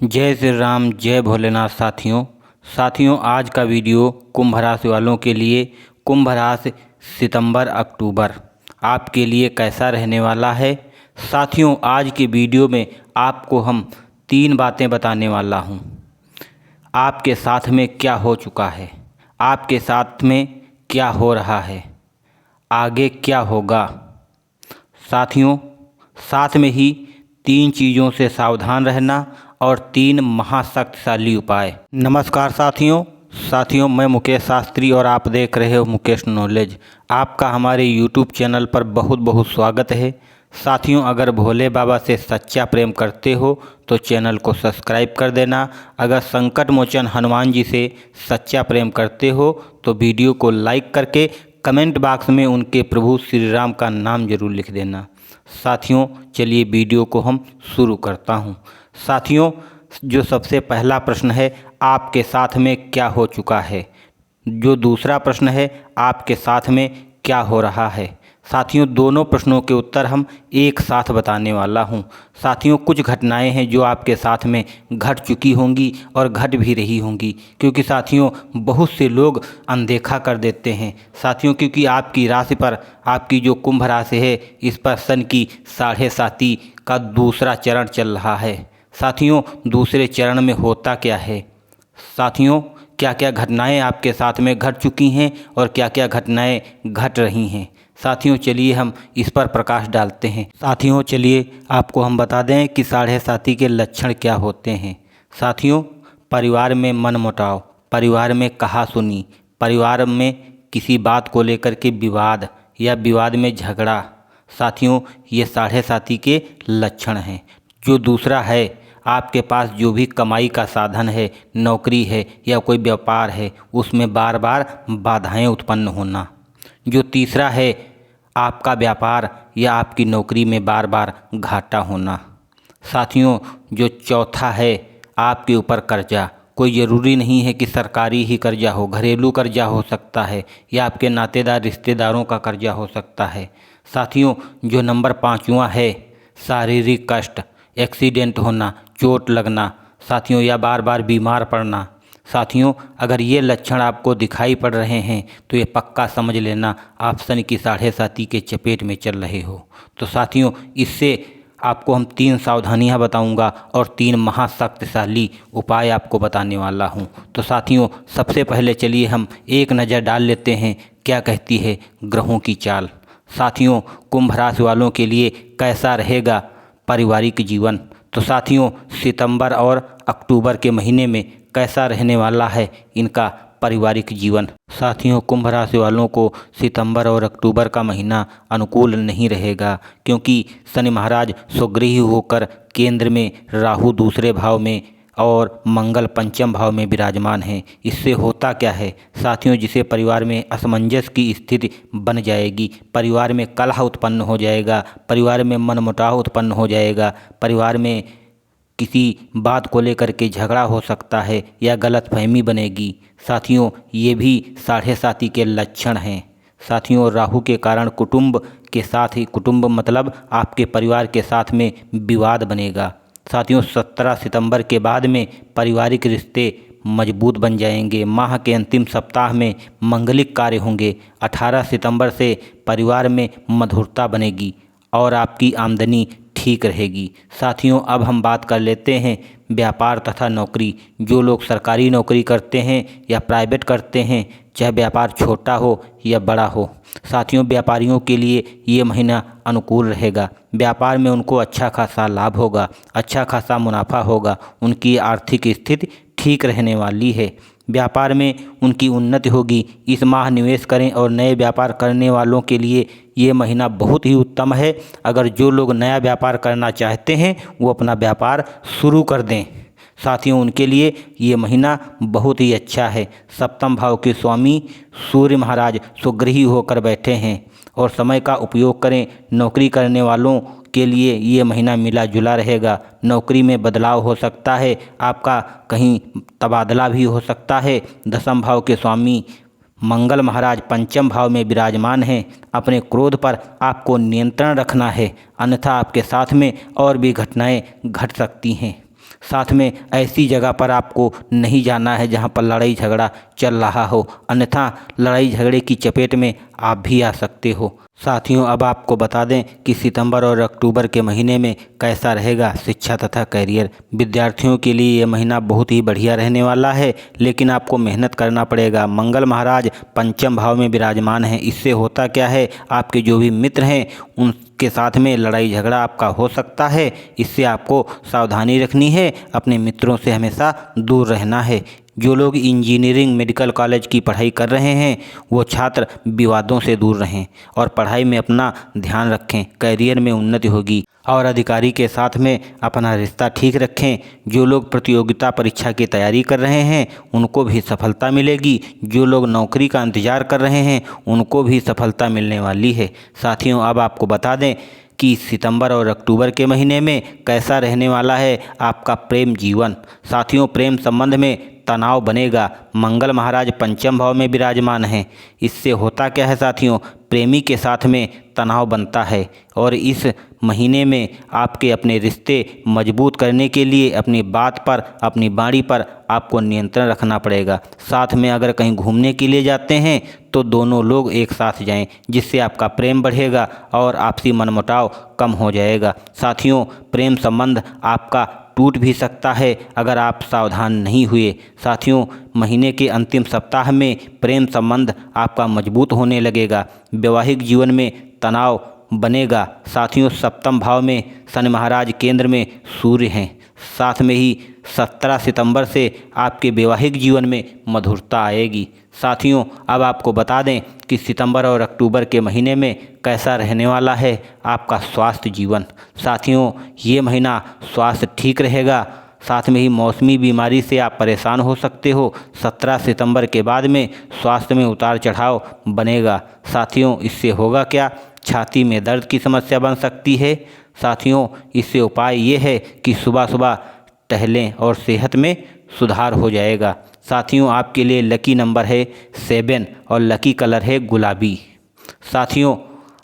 जय श्री राम, जय भोलेनाथ। साथियों आज का वीडियो कुंभ राशि वालों के लिए कुंभ राशि सितंबर अक्टूबर आपके लिए कैसा रहने वाला है। साथियों आज के वीडियो में आपको हम 3 बातें बताने वाला हूं। आपके साथ में क्या हो चुका है, आपके साथ में क्या हो रहा है, आगे क्या होगा। साथियों साथ में ही 3 चीज़ों से सावधान रहना और 3 महाशक्तिशाली उपाय। नमस्कार साथियों मैं मुकेश शास्त्री और आप देख रहे हो मुकेश नॉलेज। आपका हमारे YouTube चैनल पर बहुत बहुत स्वागत है। साथियों अगर भोले बाबा से सच्चा प्रेम करते हो तो चैनल को सब्सक्राइब कर देना। अगर संकट मोचन हनुमान जी से सच्चा प्रेम करते हो तो वीडियो को लाइक करके कमेंट बॉक्स में उनके प्रभु श्री राम का नाम जरूर लिख देना। साथियों चलिए वीडियो को हम शुरू करता हूं। साथियों जो सबसे पहला प्रश्न है, आपके साथ में क्या हो चुका है। जो दूसरा प्रश्न है, आपके साथ में क्या हो रहा है। साथियों दोनों प्रश्नों के उत्तर हम एक साथ बताने वाला हूं। साथियों कुछ घटनाएं हैं जो आपके साथ में घट चुकी होंगी और घट भी रही होंगी, क्योंकि साथियों बहुत से लोग अनदेखा कर देते हैं। साथियों क्योंकि आपकी राशि पर, आपकी जो कुंभ राशि है, इस पर सन की 7.5 का दूसरा चरण चल रहा है। साथियों दूसरे चरण में होता क्या है, साथियों क्या क्या घटनाएं आपके साथ में घट चुकी हैं और क्या क्या घटनाएं घट रही हैं। साथियों चलिए हम इस पर प्रकाश डालते हैं। साथियों चलिए आपको हम बता दें कि 7.5 के लक्षण क्या होते हैं। साथियों परिवार में मनमुटाव, परिवार में कहासुनी, परिवार में किसी बात को लेकर के विवाद या विवाद में झगड़ा। साथियों ये 7.5 के लक्षण हैं। जो दूसरा है, आपके पास जो भी कमाई का साधन है, नौकरी है या कोई व्यापार है, उसमें बार बार बाधाएं उत्पन्न होना। जो तीसरा है, आपका व्यापार या आपकी नौकरी में बार बार घाटा होना। साथियों जो चौथा है, आपके ऊपर कर्जा। कोई ज़रूरी नहीं है कि सरकारी ही कर्जा हो, घरेलू कर्जा हो सकता है या आपके नातेदार रिश्तेदारों का कर्जा हो सकता है। साथियों जो नंबर 5वां है, शारीरिक कष्ट, एक्सीडेंट होना, चोट लगना। साथियों या बार बार बीमार पड़ना। साथियों अगर ये लक्षण आपको दिखाई पड़ रहे हैं तो ये पक्का समझ लेना आप सन की 7.5 के चपेट में चल रहे हो। तो साथियों इससे आपको हम 3 सावधानियां बताऊंगा और 3 महाशक्तिशाली उपाय आपको बताने वाला हूं। तो साथियों सबसे पहले चलिए हम एक नज़र डाल लेते हैं क्या कहती है ग्रहों की चाल। साथियों कुंभ राशि वालों के लिए कैसा रहेगा पारिवारिक जीवन। तो साथियों सितंबर और अक्टूबर के महीने में कैसा रहने वाला है इनका पारिवारिक जीवन। साथियों कुंभ राशि वालों को सितंबर और अक्टूबर का महीना अनुकूल नहीं रहेगा, क्योंकि शनि महाराज स्वगृही होकर केंद्र में, राहु दूसरे भाव में और मंगल पंचम भाव में विराजमान हैं। इससे होता क्या है साथियों, जिसे परिवार में असमंजस की स्थिति बन जाएगी, परिवार में कलह उत्पन्न हो जाएगा, परिवार में मनमुटाव उत्पन्न हो जाएगा, परिवार में किसी बात को लेकर के झगड़ा हो सकता है या गलतफहमी बनेगी। साथियों ये भी 7.5 के लक्षण हैं। साथियों राहु के कारण कुटुंब के साथ ही, कुटुंब मतलब आपके परिवार के साथ में विवाद बनेगा। साथियों 17 सितंबर के बाद में पारिवारिक रिश्ते मजबूत बन जाएंगे। माह के अंतिम सप्ताह में मंगलिक कार्य होंगे। 18 सितंबर से परिवार में मधुरता बनेगी और आपकी आमदनी ठीक रहेगी। साथियों अब हम बात कर लेते हैं व्यापार तथा नौकरी। जो लोग सरकारी नौकरी करते हैं या प्राइवेट करते हैं, चाहे व्यापार छोटा हो या बड़ा हो, साथियों व्यापारियों के लिए ये महीना अनुकूल रहेगा। व्यापार में उनको अच्छा खासा लाभ होगा, अच्छा खासा मुनाफा होगा, उनकी आर्थिक स्थिति ठीक रहने वाली है, व्यापार में उनकी उन्नति होगी। इस माह निवेश करें और नए व्यापार करने वालों के लिए ये महीना बहुत ही उत्तम है। अगर जो लोग नया व्यापार करना चाहते हैं वो अपना व्यापार शुरू कर दें। साथियों उनके लिए ये महीना बहुत ही अच्छा है। सप्तम भाव के स्वामी सूर्य महाराज स्वगृही होकर बैठे हैं और समय का उपयोग करें। नौकरी करने वालों के लिए ये महीना मिला जुला रहेगा। नौकरी में बदलाव हो सकता है, आपका कहीं तबादला भी हो सकता है। 10वें भाव के स्वामी मंगल महाराज पंचम भाव में विराजमान हैं। अपने क्रोध पर आपको नियंत्रण रखना है, अन्यथा आपके साथ में और भी घटनाएं घट सकती हैं। साथ में ऐसी जगह पर आपको नहीं जाना है जहां पर लड़ाई झगड़ा चल रहा हो, अन्यथा लड़ाई झगड़े की चपेट में आप भी आ सकते हो। साथियों, अब आपको बता दें कि सितंबर और अक्टूबर के महीने में कैसा रहेगा शिक्षा तथा करियर। विद्यार्थियों के लिए यह महीना बहुत ही बढ़िया रहने वाला है, लेकिन आपको मेहनत करना पड़ेगा। मंगल महाराज पंचम भाव में विराजमान हैं। इससे होता क्या है, आपके जो भी मित्र हैं उनके साथ में लड़ाई झगड़ा आपका हो सकता है। इससे आपको सावधानी रखनी है, अपने मित्रों से हमेशा दूर रहना है। जो लोग इंजीनियरिंग मेडिकल कॉलेज की पढ़ाई कर रहे हैं वो छात्र विवादों से दूर रहें और पढ़ाई में अपना ध्यान रखें, करियर में उन्नति होगी। और अधिकारी के साथ में अपना रिश्ता ठीक रखें। जो लोग प्रतियोगिता परीक्षा की तैयारी कर रहे हैं उनको भी सफलता मिलेगी। जो लोग नौकरी का इंतजार कर रहे हैं उनको भी सफलता मिलने वाली है। साथियों, अब आपको बता दें कि सितंबर और अक्टूबर के महीने में कैसा रहने वाला है आपका प्रेम जीवन। साथियों, प्रेम संबंध में तनाव बनेगा। मंगल महाराज पंचम भाव में विराजमान हैं। इससे होता क्या है साथियों, प्रेमी के साथ में तनाव बनता है और इस महीने में आपके अपने रिश्ते मजबूत करने के लिए अपनी बात पर, अपनी वाणी पर आपको नियंत्रण रखना पड़ेगा। साथ में अगर कहीं घूमने के लिए जाते हैं तो दोनों लोग एक साथ जाएं, जिससे आपका प्रेम बढ़ेगा और आपसी मनमुटाव कम हो जाएगा। साथियों, प्रेम संबंध आपका टूट भी सकता है अगर आप सावधान नहीं हुए। साथियों, महीने के अंतिम सप्ताह में प्रेम संबंध आपका मजबूत होने लगेगा। वैवाहिक जीवन में तनाव बनेगा। साथियों, सप्तम भाव में शनि महाराज केंद्र में सूर्य हैं। साथ में ही 17 सितंबर से आपके वैवाहिक जीवन में मधुरता आएगी। साथियों, अब आपको बता दें कि सितंबर और अक्टूबर के महीने में कैसा रहने वाला है आपका स्वास्थ्य जीवन। साथियों, ये महीना स्वास्थ्य ठीक रहेगा। साथ में ही मौसमी बीमारी से आप परेशान हो सकते हो। 17 सितंबर के बाद में स्वास्थ्य में उतार चढ़ाव बनेगा। साथियों, इससे होगा क्या, छाती में दर्द की समस्या बन सकती है। साथियों, इससे उपाय ये है कि सुबह सुबह टहलें और सेहत में सुधार हो जाएगा। साथियों, आपके लिए लकी नंबर है 7 और लकी कलर है गुलाबी। साथियों,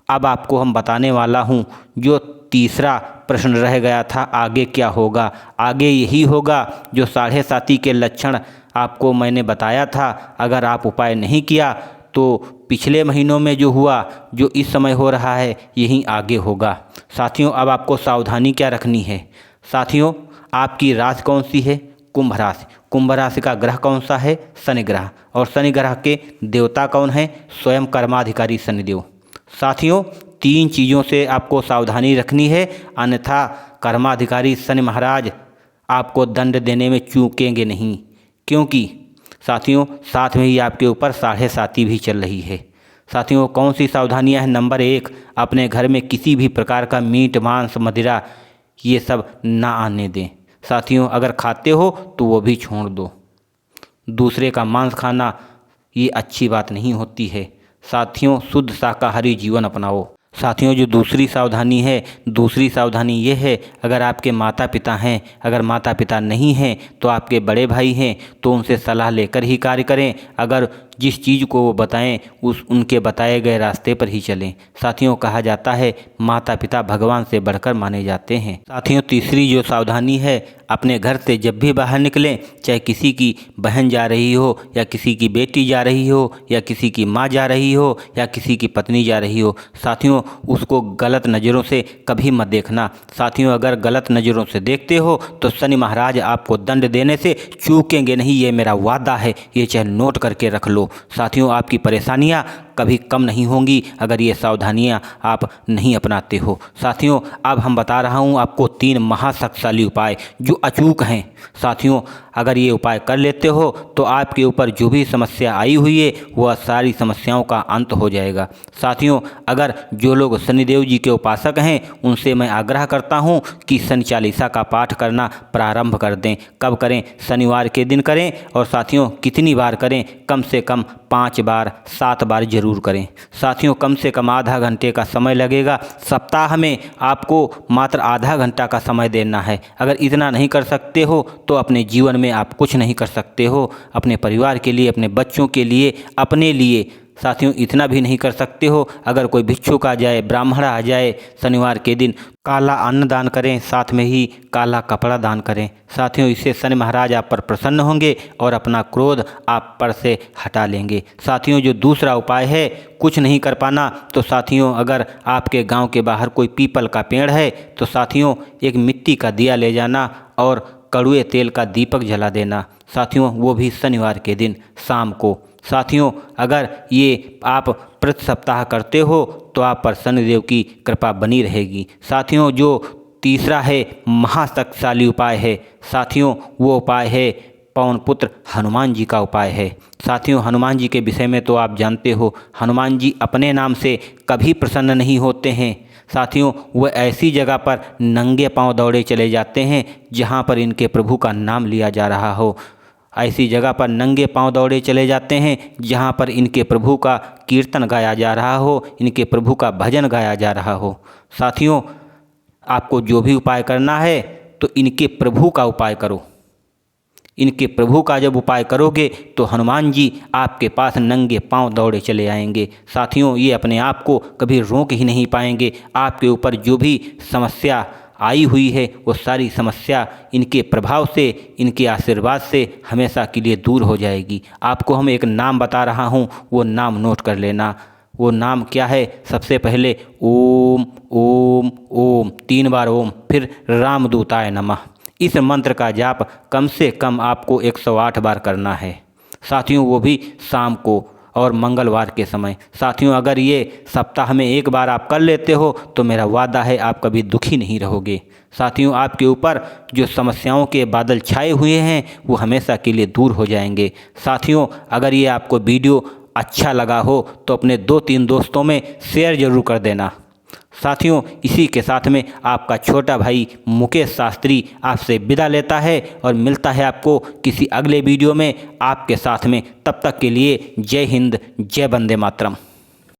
अब आपको हम बताने वाला हूँ जो तीसरा प्रश्न रह गया था, आगे क्या होगा। आगे यही होगा जो 7.5 के लक्षण आपको मैंने बताया था। अगर आप उपाय नहीं किया तो पिछले महीनों में जो हुआ, जो इस समय हो रहा है, यही आगे होगा। साथियों, अब आपको सावधानी क्या रखनी है। साथियों, आपकी राशि कौन सी है, कुंभ राशि। कुंभ राशि का ग्रह कौन सा है, शनि ग्रह। और शनि ग्रह के देवता कौन है, स्वयं कर्माधिकारी शनिदेव। साथियों, 3 चीज़ों से आपको सावधानी रखनी है, अन्यथा कर्माधिकारी शनि महाराज आपको दंड देने में चूकेंगे नहीं। क्योंकि साथियों, साथ में ही आपके ऊपर 7.5 भी चल रही है। साथियों, कौन सी सावधानियां हैं। नंबर 1, अपने घर में किसी भी प्रकार का मीट मांस मदिरा ये सब ना आने दें। साथियों, अगर खाते हो तो वो भी छोड़ दो। दूसरे का मांस खाना ये अच्छी बात नहीं होती है। साथियों, शुद्ध शाकाहारी जीवन अपनाओ। साथियों, जो दूसरी सावधानी है, दूसरी सावधानी ये है, अगर आपके माता पिता हैं, अगर माता पिता नहीं हैं तो आपके बड़े भाई हैं, तो उनसे सलाह लेकर ही कार्य करें। अगर जिस चीज़ को वो बताएं उनके बताए गए रास्ते पर ही चलें। साथियों, कहा जाता है माता पिता भगवान से बढ़कर माने जाते हैं। साथियों, तीसरी जो सावधानी है, अपने घर से जब भी बाहर निकलें, चाहे किसी की बहन जा रही हो या किसी की बेटी जा रही हो या किसी की माँ जा रही हो या किसी की पत्नी जा रही हो, साथियों उसको गलत नज़रों से कभी मत देखना। साथियों, अगर गलत नज़रों से देखते हो तो शनि महाराज आपको दंड देने से चूकेंगे नहीं, ये मेरा वादा है, ये चाहे नोट करके रख लो। साथियों, आपकी परेशानियां कभी कम नहीं होंगी अगर ये सावधानियां आप नहीं अपनाते हो। साथियों, अब हम बता रहा हूं आपको 3 महाशक्तिशाली उपाय जो अचूक हैं। साथियों, अगर ये उपाय कर लेते हो तो आपके ऊपर जो भी समस्या आई हुई है वह सारी समस्याओं का अंत हो जाएगा। साथियों, अगर जो लोग शनिदेव जी के उपासक हैं उनसे मैं आग्रह करता हूं कि शनि चालीसा का पाठ करना प्रारंभ कर दें। कब करें, शनिवार के दिन करें। और साथियों, कितनी बार करें, कम से कम 5 बार 7 बार जरूर करें। साथियों, कम से कम आधा घंटे का समय लगेगा। सप्ताह में आपको मात्र आधा घंटा का समय देना है। अगर इतना नहीं कर सकते हो तो अपने जीवन में आप कुछ नहीं कर सकते हो। अपने परिवार के लिए, अपने बच्चों के लिए, अपने लिए साथियों इतना भी नहीं कर सकते हो, अगर कोई भिक्षुक आ जाए, ब्राह्मण आ जाए, शनिवार के दिन काला अन्न दान करें, साथ में ही काला कपड़ा दान करें। साथियों इससे शनि महाराज आप पर प्रसन्न होंगे और अपना क्रोध आप पर से हटा लेंगे। साथियों जो दूसरा उपाय है, कुछ नहीं कर पाना तो साथियों अगर आपके गांव के बाहर कोई पीपल का पेड़ है तो साथियों एक मिट्टी का दिया ले जाना और कड़ुए तेल का दीपक जला देना। साथियों वो भी शनिवार के दिन शाम को। साथियों अगर ये आप प्रति सप्ताह करते हो तो आप पर शनिदेव की कृपा बनी रहेगी। साथियों जो तीसरा है महाशक्तिशाली उपाय है, साथियों वो उपाय है पवन पुत्र हनुमान जी का उपाय है। साथियों हनुमान जी के विषय में तो आप जानते हो, हनुमान जी अपने नाम से कभी प्रसन्न नहीं होते हैं। साथियों वह ऐसी जगह पर नंगे पांव दौड़े चले जाते हैं जहां पर इनके प्रभु का नाम लिया जा रहा हो। ऐसी जगह पर नंगे पांव दौड़े चले जाते हैं जहां पर इनके प्रभु का कीर्तन गाया जा रहा हो, इनके प्रभु का भजन गाया जा रहा हो। साथियों आपको जो भी उपाय करना है तो इनके प्रभु का उपाय करो। इनके प्रभु का जब उपाय करोगे तो हनुमान जी आपके पास नंगे पांव दौड़े चले आएंगे। साथियों ये अपने आप को कभी रोक ही नहीं पाएंगे। आपके ऊपर जो भी समस्या आई हुई है वो सारी समस्या इनके प्रभाव से, इनके आशीर्वाद से हमेशा के लिए दूर हो जाएगी। आपको हम एक नाम बता रहा हूँ, वो नाम नोट कर लेना। वो नाम क्या है? सबसे पहले ओम ओम ओम 3 बार ओम, फिर रामदूताय नमः। इस मंत्र का जाप कम से कम आपको 108 बार करना है। साथियों वो भी शाम को और मंगलवार के समय। साथियों अगर ये सप्ताह में 1 बार आप कर लेते हो तो मेरा वादा है आप कभी दुखी नहीं रहोगे। साथियों आपके ऊपर जो समस्याओं के बादल छाए हुए हैं वो हमेशा के लिए दूर हो जाएंगे। साथियों अगर ये आपको वीडियो अच्छा लगा हो तो अपने 2-3 दोस्तों में शेयर जरूर कर देना। साथियों इसी के साथ में आपका छोटा भाई मुकेश शास्त्री आपसे विदा लेता है और मिलता है आपको किसी अगले वीडियो में आपके साथ में। तब तक के लिए जय हिंद, जय वंदे मातरम।